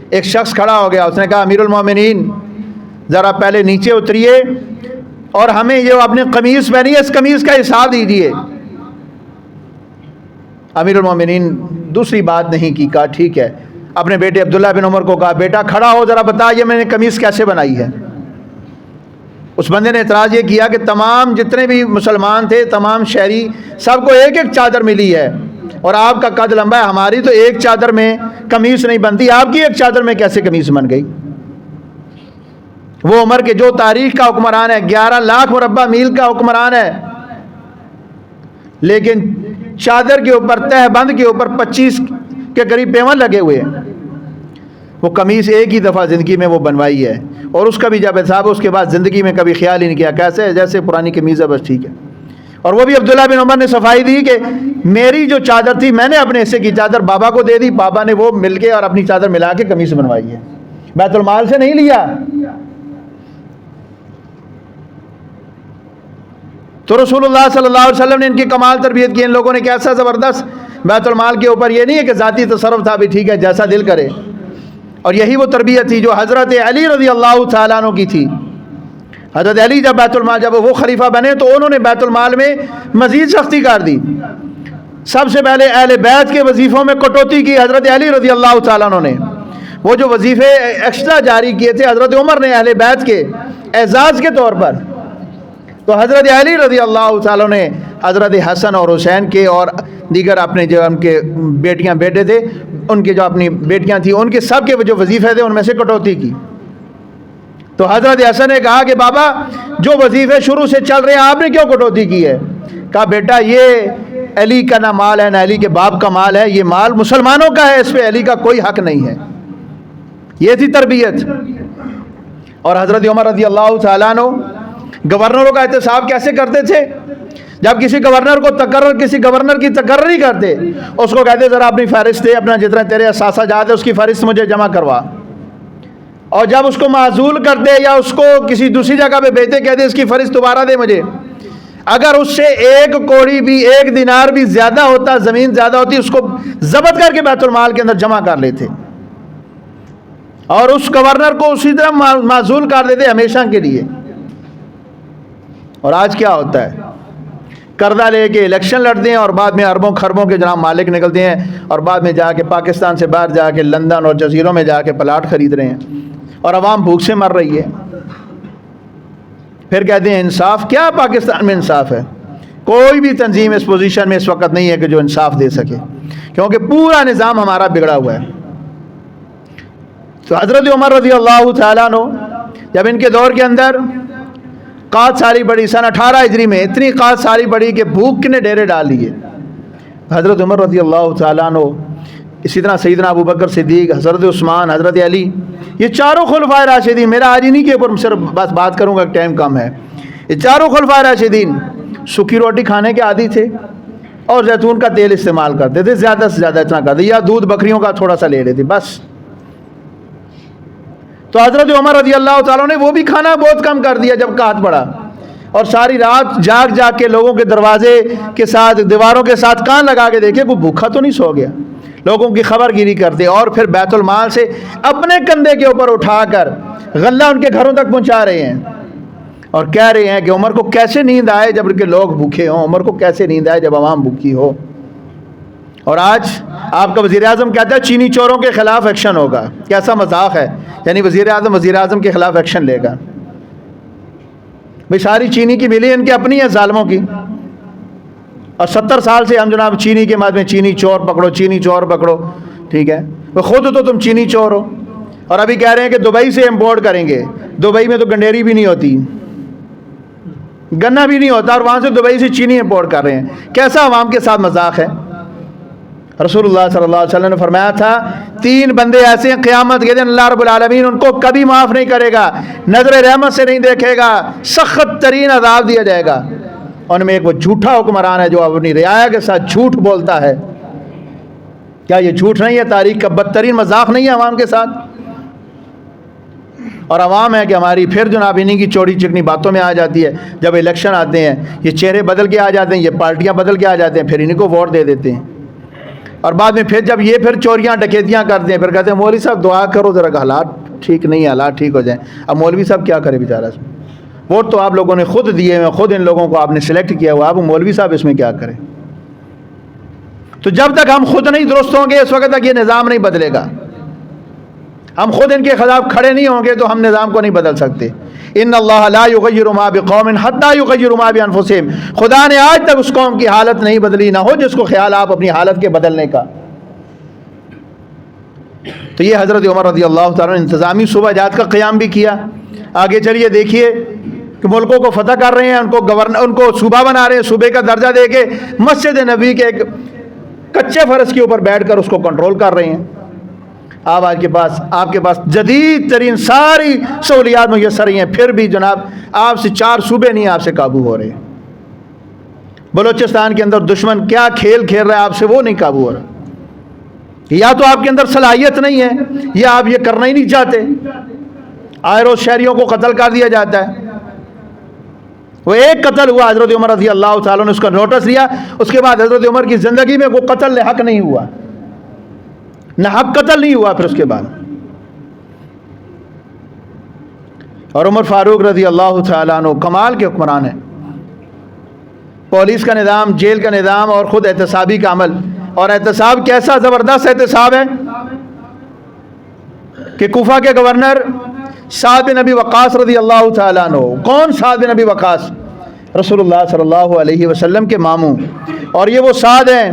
ایک شخص کھڑا ہو گیا، اس نے کہا امیر المومنین ذرا پہلے نیچے اتریے اور ہمیں یہ اپنی قمیص پہنی ہے، اس قمیص کا حساب دیجیے۔ امیر المومنین دوسری بات نہیں کی، کہا ٹھیک ہے۔ اپنے بیٹے عبداللہ بن عمر کو کہا بیٹا کھڑا ہو، ذرا بتا یہ میں نے قمیص کیسے بنائی ہے۔ اس بندے نے اعتراض یہ کیا کہ تمام جتنے بھی مسلمان تھے، تمام شہری، سب کو ایک ایک چادر ملی ہے، اور آپ کا قد لمبا ہے، ہماری تو ایک چادر میں قمیص نہیں بنتی، آپ کی ایک چادر میں کیسے قمیص بن گئی؟ وہ عمر کے جو تاریخ کا حکمران ہے، 11 لاکھ مربع میل کا حکمران ہے، لیکن چادر کے اوپر، تہ بند کے اوپر 25 کے قریب پیون لگے ہوئے ہیں۔ وہ قمیص ایک ہی دفعہ زندگی میں وہ بنوائی ہے، اور اس کا بھی جب حساب اس کے بعد زندگی میں کبھی خیال ہی نہیں کیا، کیسے جیسے پرانی قمیض ہے بس ٹھیک ہے۔ اور وہ بھی عبداللہ بن عمر نے صفائی دی کہ میری جو چادر تھی میں نے اپنے حصے کی چادر بابا کو دے دی، بابا نے وہ مل کے اور اپنی چادر ملا کے قمیص بنوائی ہے، بیت المال سے نہیں لیا۔ تو رسول اللہ صلی اللہ علیہ وسلم نے ان کی کمال تربیت کی، ان لوگوں نے کیسا زبردست بیت المال کے اوپر، یہ نہیں ہے کہ ذاتی تصرف تھا بھی ٹھیک ہے جیسا دل کرے۔ اور یہی وہ تربیت تھی جو حضرت علی رضی اللہ تعالیٰ عنہ کی تھی۔ حضرت علی جب بیت المال، جب وہ خلیفہ بنے تو انہوں نے بیت المال میں مزید سختی کر دی۔ سب سے پہلے اہل بیت کے وظیفوں میں کٹوتی کی حضرت علی رضی اللہ تعالیٰ عنہ نے۔ وہ جو وظیفے ایکسٹرا جاری کیے تھے حضرت عمر نے اہل بیت کے اعزاز کے طور پر، تو حضرت علی رضی اللہ تعالیٰ نے حضرت حسن اور حسین کے اور دیگر اپنے جو ان کے بیٹیاں بیٹے تھے، ان کے جو اپنی بیٹیاں تھیں، ان کے سب کے جو وظیفے تھے ان میں سے کٹوتی کی۔ تو حضرت حسن نے کہا کہ بابا جو وظیفے شروع سے چل رہے ہیں آپ نے کیوں کٹوتی کی ہے؟ کہا بیٹا یہ علی کا نہ مال ہے نہ علی کے باپ کا مال ہے، یہ مال مسلمانوں کا ہے، اس پہ علی کا کوئی حق نہیں ہے۔ یہ تھی تربیت۔ اور حضرت عمر رضی اللہ تعالیٰ عنہ گورنروں کا احتساب کیسے کرتے تھے؟ جب کسی گورنر کو کسی گورنر کی تقرر نہیں کرتے، اس کو کہتے ذرا اپنی فہرست دے، اپنا جتنا تیرے اثاثہ جات ہے اس کی فہرست مجھے جمع کروا۔ اور جب اس کو معزول کر دے یا اس کو کسی دوسری جگہ پہ بھیجتے، کہتے اس کی فہرست دوبارہ دے مجھے۔ اگر اس سے ایک کوڑی بھی، ایک دینار بھی زیادہ ہوتا، زمین زیادہ ہوتی، اس کو ضبط کر کے بیت المال کے اندر جمع کر لیتے، اور اس گورنر کو اسی طرح معزول کر دیتے ہمیشہ کے لیے۔ اور آج کیا ہوتا ہے؟ قرضہ لے کے الیکشن لڑتے ہیں اور بعد میں اربوں خربوں کے جناب مالک نکلتے ہیں اور بعد میں جا کے پاکستان سے باہر جا کے لندن اور جزیروں میں جا کے پلاٹ خرید رہے ہیں اور عوام بھوک سے مر رہی ہے. پھر کہتے ہیں انصاف. کیا پاکستان میں انصاف ہے؟ کوئی بھی تنظیم اس پوزیشن میں اس وقت نہیں ہے کہ جو انصاف دے سکے، کیونکہ پورا نظام ہمارا بگڑا ہوا ہے. تو حضرت عمر رضی اللہ تعالیٰ عنہ جب ان کے دور کے اندر قحط سالی پڑی سن 18 ہجری میں، اتنی قحط سالی پڑی کہ بھوک نے ڈیرے ڈال دیے. حضرت عمر رضی اللہ تعالیٰ عنہ، اسی طرح سیدنا ابو بکر صدیق، حضرت عثمان، حضرت علی، یہ چاروں خلفائے راشدین، میرا آج انہی کے اوپر صرف بس بات کروں گا، ٹائم کم ہے. یہ چاروں خلفائے راشدین سوکھی روٹی کھانے کے عادی تھے اور زیتون کا تیل استعمال کرتے تھے، زیادہ سے زیادہ اتنا کرتے، یا دودھ بکریوں کا تھوڑا سا لے لیتے بس. تو حضرت عمر رضی اللہ تعالیٰ نے وہ بھی کھانا بہت کم کر دیا جب قحط پڑا، اور ساری رات جاگ جاگ کے لوگوں کے دروازے کے ساتھ، دیواروں کے ساتھ کان لگا کے دیکھے کوئی بھوکا تو نہیں سو گیا، لوگوں کی خبر گیری کرتے، اور پھر بیت المال سے اپنے کندھے کے اوپر اٹھا کر غلہ ان کے گھروں تک پہنچا رہے ہیں اور کہہ رہے ہیں کہ عمر کو کیسے نیند آئے جب ان کے لوگ بھوکے ہوں، عمر کو کیسے نیند آئے جب عوام بھوکی ہو. اور آج آپ کا وزیر اعظم کہتا ہے چینی چوروں کے خلاف ایکشن ہوگا. کیسا مذاق ہے؟ یعنی وزیر اعظم کے خلاف ایکشن لے گا. بھئی ساری چینی کی ملی ان کی اپنی ہے ظالموں کی، اور 70 سال سے ہم جناب چینی کے بعد میں چینی چور پکڑو، چینی چور پکڑو. ٹھیک ہے، وہ خود تو تم چینی چور ہو، اور ابھی کہہ رہے ہیں کہ دبئی سے امپورٹ کریں گے. دبئی میں تو گنڈیری بھی نہیں ہوتی، گنا بھی نہیں ہوتا، اور وہاں سے دبئی سے چینی امپورٹ کر رہے ہیں. کیسا عوام کے ساتھ مذاق ہے؟ رسول اللہ صلی اللہ علیہ وسلم نے فرمایا تھا 3 بندے ایسے ہیں قیامت کے دن اللہ رب العالمین ان کو کبھی معاف نہیں کرے گا، نظر رحمت سے نہیں دیکھے گا، سخت ترین عذاب دیا جائے گا. ان میں ایک وہ جھوٹا حکمران ہے جو اپنی رعایا کے ساتھ جھوٹ بولتا ہے. کیا یہ جھوٹ نہیں ہے؟ تاریخ کا بدترین مذاق نہیں ہے عوام کے ساتھ؟ اور عوام ہے کہ ہماری پھر جناب انہی کی چوری چکنی باتوں میں آ جاتی ہے. جب الیکشن آتے ہیں یہ چہرے بدل کے آ جاتے ہیں، یہ پارٹیاں بدل کے آ جاتے ہیں، پھر انہی کو ووٹ دے دیتے ہیں. اور بعد میں پھر جب یہ پھر چوریاں ڈکیتیاں کرتے ہیں، پھر کہتے ہیں مولوی صاحب دعا کرو ذرا کہ حالات ٹھیک نہیں ہے، حالات ٹھیک ہو جائیں. اب مولوی صاحب کیا کرے بیچارہ؟ ووٹ تو آپ لوگوں نے خود دیے ہوئے، خود ان لوگوں کو آپ نے سلیکٹ کیا ہوا، اب مولوی صاحب اس میں کیا کریں؟ تو جب تک ہم خود نہیں درست ہوں گے اس وقت تک یہ نظام نہیں بدلے گا. ہم خود ان کے خلاف کھڑے نہیں ہوں گے تو ہم نظام کو نہیں بدل سکتے. ان اللہ لا یغیر ما بقوم حتی یغیروا ما بانفسہم. خدا نے آج تک اس قوم کی حالت نہیں بدلی، نہ ہو جس کو خیال آپ اپنی حالت کے بدلنے کا. تو یہ حضرت عمر رضی اللہ تعالیٰ نے انتظامی صوبہ جات کا قیام بھی کیا. آگے چلیے دیکھیے کہ ملکوں کو فتح کر رہے ہیں، ان کو صوبہ بنا رہے ہیں، صوبے کا درجہ دے کے مسجد نبی کے ایک کچے فرش کے اوپر بیٹھ کر اس کو کنٹرول کر رہے ہیں. آپ کے پاس جدید ترین ساری سہولیات میسر ہیں، پھر بھی جناب آپ سے 4 صوبے نہیں آپ سے قابو ہو رہے. بلوچستان کے اندر دشمن کیا کھیل کھیل رہا ہے آپ سے، وہ نہیں قابو ہو رہا. یا تو آپ کے اندر صلاحیت نہیں ہے یا آپ یہ کرنا ہی نہیں چاہتے. آئے روز شہریوں کو قتل کر دیا جاتا ہے. وہ ایک قتل ہوا حضرت عمر رضی اللہ تعالیٰ نے اس کا نوٹس لیا، اس کے بعد حضرت عمر کی زندگی میں کوئی قتل حق نہیں ہوا، نہ حق قتل نہیں ہوا پھر اس کے بعد. اور عمر فاروق رضی اللہ تعالیٰ عنہ کمال کے حکمران ہیں. پولیس کا نظام، جیل کا نظام اور خود احتسابی کا عمل. اور احتساب کیسا زبردست احتساب ہے کہ کوفہ کے گورنر سعد بن ابی وقاص رضی اللہ تعالیٰ عنہ. کون سعد بن ابی وقاص؟ رسول اللہ صلی اللہ علیہ وسلم کے ماموں. اور یہ وہ سعد ہیں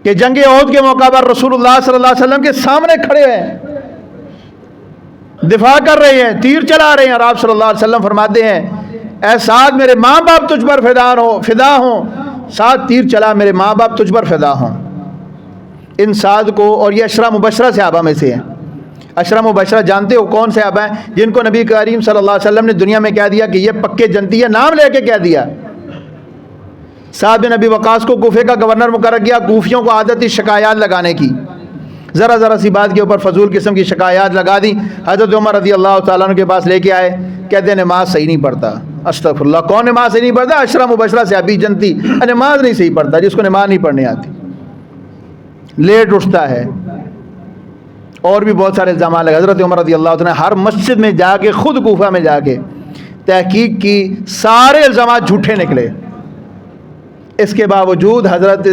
کہ جنگ احد کے موقع پر رسول اللہ صلی اللہ علیہ وسلم کے سامنے کھڑے ہیں، دفاع کر رہے ہیں، تیر چلا رہے ہیں، اور آپ صلی اللہ علیہ وسلم فرماتے ہیں اے سعد میرے ماں باپ تجھ پر فدا ہوں. سعد تیر چلا، میرے ماں باپ تجھ پر فدا ہوں. ان سعد کو، اور یہ عشرہ مبشرہ صحابہ میں سے ہیں. عشرہ مبشرہ جانتے ہو کون صحابہ ہیں جن کو نبی کریم صلی اللہ علیہ وسلم نے دنیا میں کہہ دیا کہ یہ پکے جنتی ہے، نام لے کے کہہ دیا. سعد بن ابی وقاص کو کوفے کا گورنر مقرر کیا. کوفیوں کو عادت تھی شکایات لگانے کی، ذرا سی بات کے اوپر فضول قسم کی شکایات لگا دی. حضرت عمر رضی اللہ تعالیٰ عنہ کے پاس لے کے آئے، کہتے ہیں نماز صحیح نہیں پڑھتا. استغفر اللہ، کون نماز صحیح نہیں پڑھتا؟ عشرہ مبشرہ سے ابھی جنتی نماز نہیں صحیح پڑھتا، جس کو نماز نہیں پڑھنے آتی، لیٹ اٹھتا ہے، اور بھی بہت سارے الزامات لگے. حضرت عمر رضی اللہ عنہ ہر مسجد میں جا کے، خود کوفہ میں جا کے تحقیق کی، سارے الزامات جھوٹے نکلے۔ اس کے باوجود حضرت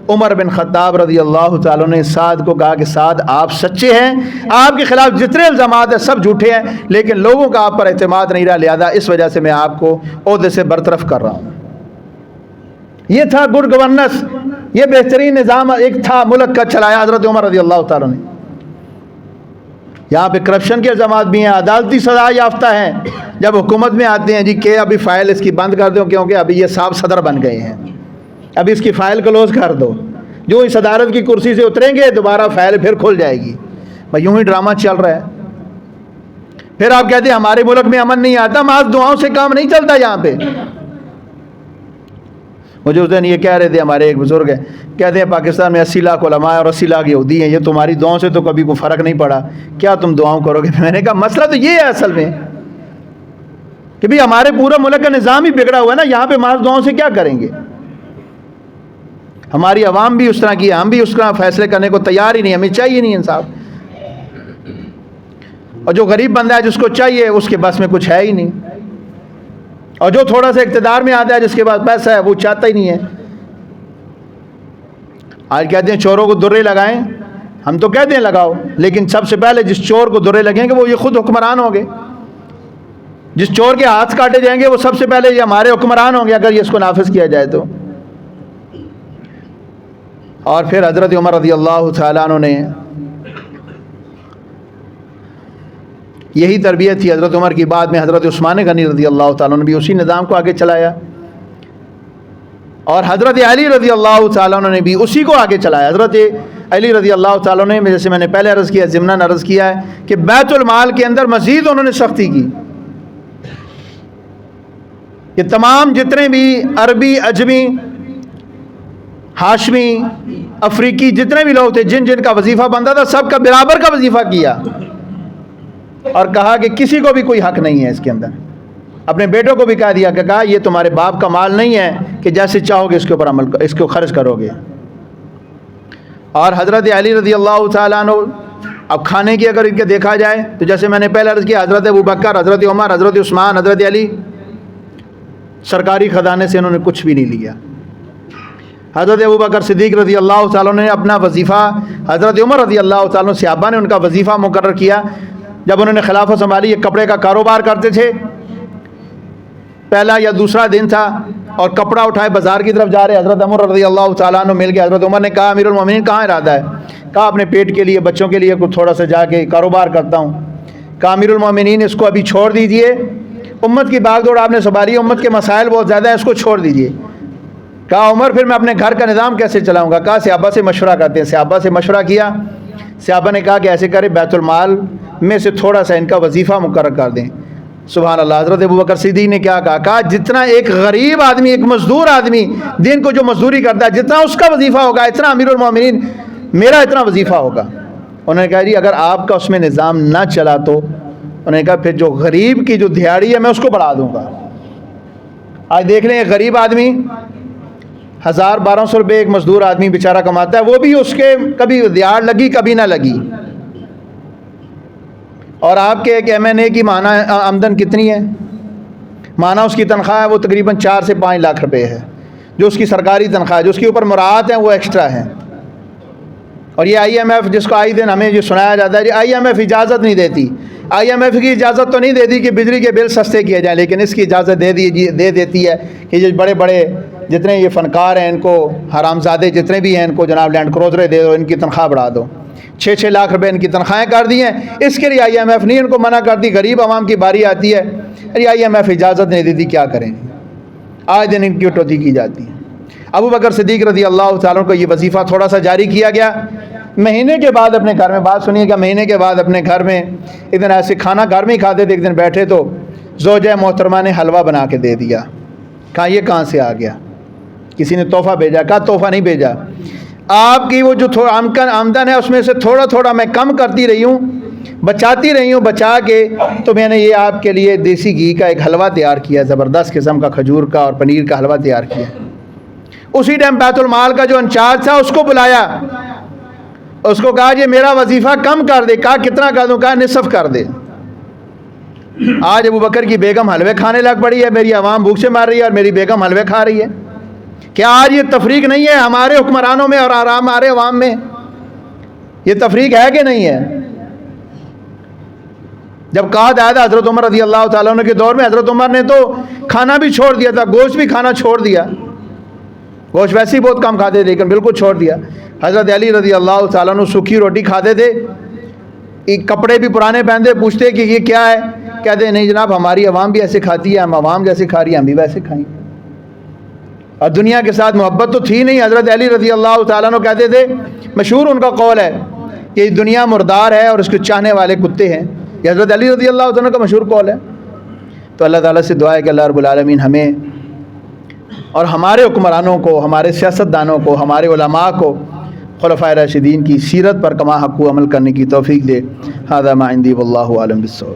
عمر بن خطاب رضی اللہ تعالیٰ نے سعد کو کہا کہ سعد آپ سچے ہیں، آپ کے خلاف جتنے الزامات ہیں سب جھوٹے ہیں، لیکن لوگوں کا آپ پر اعتماد نہیں رہا، لہذا اس وجہ سے میں آپ کو عہدے سے برطرف کر رہا ہوں۔ یہ تھا گڈ گورننس، یہ بہترین نظام ایک تھا ملک کا چلایا حضرت عمر رضی اللہ تعالیٰ نے۔ یہاں پہ کرپشن کے الزامات بھی ہیں، عدالتی سزا یافتہ ہیں، جب حکومت میں آتے ہیں جی کہ ابھی فائل اس کی بند کر دو کیونکہ ابھی یہ صاحب صدر بن گئے ہیں، ابھی اس کی فائل کلوز کر دو، جو اس صدارت کی کرسی سے اتریں گے دوبارہ فائل پھر کھل جائے گی۔ بھائی یوں ہی ڈرامہ چل رہا ہے۔ پھر آپ کہتے ہیں ہمارے ملک میں امن نہیں آتا، محض دعاؤں سے کام نہیں چلتا یہاں پہ۔ مجھے اس دن یہ کہہ رہے تھے ہمارے ایک بزرگ ہیں، کہتے ہیں پاکستان میں 80 لاکھ علماء اور 80 لاکھ یہودی ہیں، یہ تمہاری دعاؤں سے تو کبھی کوئی فرق نہیں پڑا، کیا تم دعاؤں کرو گے؟ میں نے کہا مسئلہ تو یہ ہے اصل میں کہ بھی ہمارے پورا ملک کا نظام ہی بگڑا ہوا ہے نا، یہاں پہ محض دعاؤں سے کیا کریں گے؟ ہماری عوام بھی اس طرح کی ہے، ہم بھی اس طرح فیصلے کرنے کو تیار ہی نہیں، ہمیں چاہیے نہیں انصاف۔ اور جو غریب بندہ ہے جس کو چاہیے اس کے بس میں کچھ ہے ہی نہیں، اور جو تھوڑا سا اقتدار میں آتا ہے جس کے پاس پیسہ ہے وہ چاہتا ہی نہیں ہے۔ آج کہتے ہیں چوروں کو درے لگائیں، ہم تو کہتے ہیں لگاؤ، لیکن سب سے پہلے جس چور کو درے لگیں گے وہ یہ خود حکمران ہوں گے، جس چور کے ہاتھ کاٹے جائیں گے وہ سب سے پہلے یہ ہمارے حکمران ہوں گے اگر یہ اس کو نافذ کیا جائے تو۔ اور پھر حضرت عمر رضی اللہ تعالیٰ عنہ نے، یہی تربیت تھی حضرت عمر کی بعد میں حضرت عثمان غنی رضی اللہ تعالیٰ عنہ نے بھی اسی نظام کو آگے چلایا، اور حضرت علی رضی اللہ تعالیٰ عنہ نے بھی اسی کو آگے چلایا۔ حضرت علی رضی اللہ تعالیٰ عنہ نے، جیسے میں نے پہلے عرض کیا، ضمناً عرض کیا ہے کہ بیت المال کے اندر مزید انہوں نے سختی کی کہ تمام جتنے بھی عربی، عجمی، ہاشمی، افریقی جتنے بھی لوگ تھے جن جن کا وظیفہ بنتا تھا سب کا برابر کا وظیفہ کیا، اور کہا کہ کسی کو بھی کوئی حق نہیں ہے اس کے اندر۔ اپنے بیٹوں کو بھی کہہ دیا کہ کہا یہ تمہارے باپ کا مال نہیں ہے کہ جیسے چاہو گے اس کے اوپر عمل، اس کو خرچ کرو گے۔ اور حضرت علی رضی اللہ تعالیٰ عنہ، اب کھانے کی اگر ان کے دیکھا جائے تو جیسے میں نے پہلے عرض کیا، حضرت ابوبکر، حضرت عمر، حضرت عثمان، حضرت علی، سرکاری خزانے سے انہوں نے کچھ بھی نہیں لیا۔ حضرت ابوبکر صدیق رضی اللہ تعالیٰ نے اپنا وظیفہ، حضرت عمر رضی اللہ تعالیٰ صحابہ نے ان کا وظیفہ مقرر کیا جب انہوں نے خلافت سنبھالی۔ یہ کپڑے کا کاروبار کرتے تھے، پہلا یا دوسرا دن تھا اور کپڑا اٹھائے بازار کی طرف جا رہے، حضرت عمر رضی اللہ تعالیٰ عنہ مل گئے۔ حضرت عمر نے کہا امیر المومنین کہاں ارادہ ہے؟ کہا اپنے پیٹ کے لیے، بچوں کے لیے کچھ تھوڑا سا جا کے کاروبار کرتا ہوں۔ کہا امیر المومنین اس کو ابھی چھوڑ دیجئے، امت کی باغ دوڑ آپ نے سنبھالی، امت کے مسائل بہت زیادہ ہیں، اس کو چھوڑ دیجئے۔ کہا عمر پھر میں اپنے گھر کا نظام کیسے چلاؤں گا؟ کہا صحابہ سے مشورہ کرتے ہیں۔ صحابہ سے مشورہ کیا، صحابہ نے کہا کہ ایسے کرے بیت المال میں سے تھوڑا سا ان کا وظیفہ مقرر کر دیں۔ سبحان اللہ۔ حضرت ابوبکر صدیق نے کیا کہا؟ کہا جتنا ایک غریب آدمی، ایک مزدور آدمی دن کو جو مزدوری کرتا ہے، جتنا اس کا وظیفہ ہوگا اتنا امیر المومنین میرا اتنا وظیفہ ہوگا۔ انہوں نے کہا جی اگر آپ کا اس میں نظام نہ چلا تو، انہوں نے کہا پھر جو غریب کی جو دیہاڑی ہے میں اس کو بڑھا دوں گا۔ آج دیکھ لیں ایک غریب آدمی 1000-1200 روپے ایک مزدور آدمی بیچارہ کماتا ہے، وہ بھی اس کے کبھی دیہاڑ لگی کبھی نہ لگی۔ اور آپ کے ایک ایم این اے کی ماہانہ آمدن کتنی ہے؟ ماہانہ اس کی تنخواہ ہے وہ تقریباً 4 سے 5 لاکھ روپے ہے، جو اس کی سرکاری تنخواہ ہے، جو اس کے اوپر مراعات ہیں وہ ایکسٹرا ہیں۔ اور یہ آئی ایم ایف جس کو آئی دن ہمیں جو سنایا جاتا ہے، آئی ایم ایف اجازت نہیں دیتی، آئی ایم ایف کی اجازت تو نہیں دیتی کہ بجلی کے بل سستے کیے جائیں، لیکن اس کی اجازت دے دیتی ہے کہ یہ بڑے بڑے جتنے یہ فنکار ہیں ان کو، حرامزادے جتنے بھی ہیں ان کو جناب لینڈ کروزریں دے دو، ان کی تنخواہ بڑھا دو۔ 6-6 لاکھ روپے ان کی تنخواہیں کر دی ہیں، اس کے لیے آئی ایم ایف نہیں ان کو منع کرتی۔ غریب عوام کی باری آتی ہے، ارے آئی ایم ایف اجازت نہیں دیتی، کیا کریں؟ آج دن ان کی کٹوتی کی جاتی ہے۔ ابوبکر صدیق رضی اللہ تعالیٰ کو یہ وظیفہ تھوڑا سا جاری کیا گیا۔ مہینے کے بعد اپنے گھر میں، بات سنیے گا، مہینے کے بعد اپنے گھر میں ایک دن ایسے کھانا گھر میں ہی کھاتے تھے، ایک دن بیٹھے تو زوجہ محترمہ نے حلوہ بنا کے دے دیا۔ کہا یہ کہاں سے آ گیا؟ کسی نے تحفہ بھیجا؟ کہا تحفہ نہیں بھیجا، آپ کی وہ جو آمدن ہے اس میں سے تھوڑا تھوڑا میں کم کرتی رہی ہوں، بچاتی رہی ہوں، بچا کے تو میں نے یہ آپ کے لیے دیسی گھی کا ایک حلوہ تیار کیا، زبردست قسم کا کھجور کا اور پنیر کا حلوہ تیار کیا۔ اسی ٹائم بیت المال کا جو انچارج تھا اس کو بلایا، اس کو کہا یہ میرا وظیفہ کم کر دے۔ کہا کتنا کر دوں؟ کہا نصف کر دے۔ آج ابو بکر کی بیگم حلوے کھانے لگ پڑی ہے، میری عوام بھوک سے مار رہی ہے اور میری بیگم حلوے کھا رہی ہے. کیا آج یہ تفریق نہیں ہے ہمارے حکمرانوں میں اور ہمارے عوام میں؟ یہ تفریق ہے کہ نہیں ہے؟ جب قحط آیا تھا حضرت عمر رضی اللہ تعالیٰ عنہ کے دور میں، حضرت عمر نے تو کھانا بھی چھوڑ دیا تھا، گوشت بھی کھانا چھوڑ دیا. گوشت ویسے ہی بہت کم کھاتے تھے لیکن بالکل چھوڑ دیا. حضرت علی رضی اللہ تعالیٰ عنہ سوکھی روٹی کھاتے تھے، کپڑے بھی پرانے پہنتے، پوچھتے کہ یہ کیا ہے؟ کہتے ہیں نہیں جناب ہماری عوام بھی ایسے کھاتی ہے، ہم عوام جیسے کھا رہی ہیں ہم بھی ویسے کھائیں. اور دنیا کے ساتھ محبت تو تھی نہیں. حضرت علی رضی اللہ تعالیٰ عنہ کہتے تھے، مشہور ان کا قول ہے کہ دنیا مردار ہے اور اس کے چاہنے والے کتے ہیں. یہ حضرت علی رضی اللہ تعالیٰ عنہ کا مشہور قول ہے. تو اللہ تعالیٰ سے دعا ہے کہ اللہ رب العالمین ہمیں اور ہمارے حکمرانوں کو، ہمارے سیاستدانوں کو، ہمارے علماء کو خلفائے راشدین کی سیرت پر کما حق عمل کرنے کی توفیق دے. ھذا ما عندی واللہ اعلم بالصواب.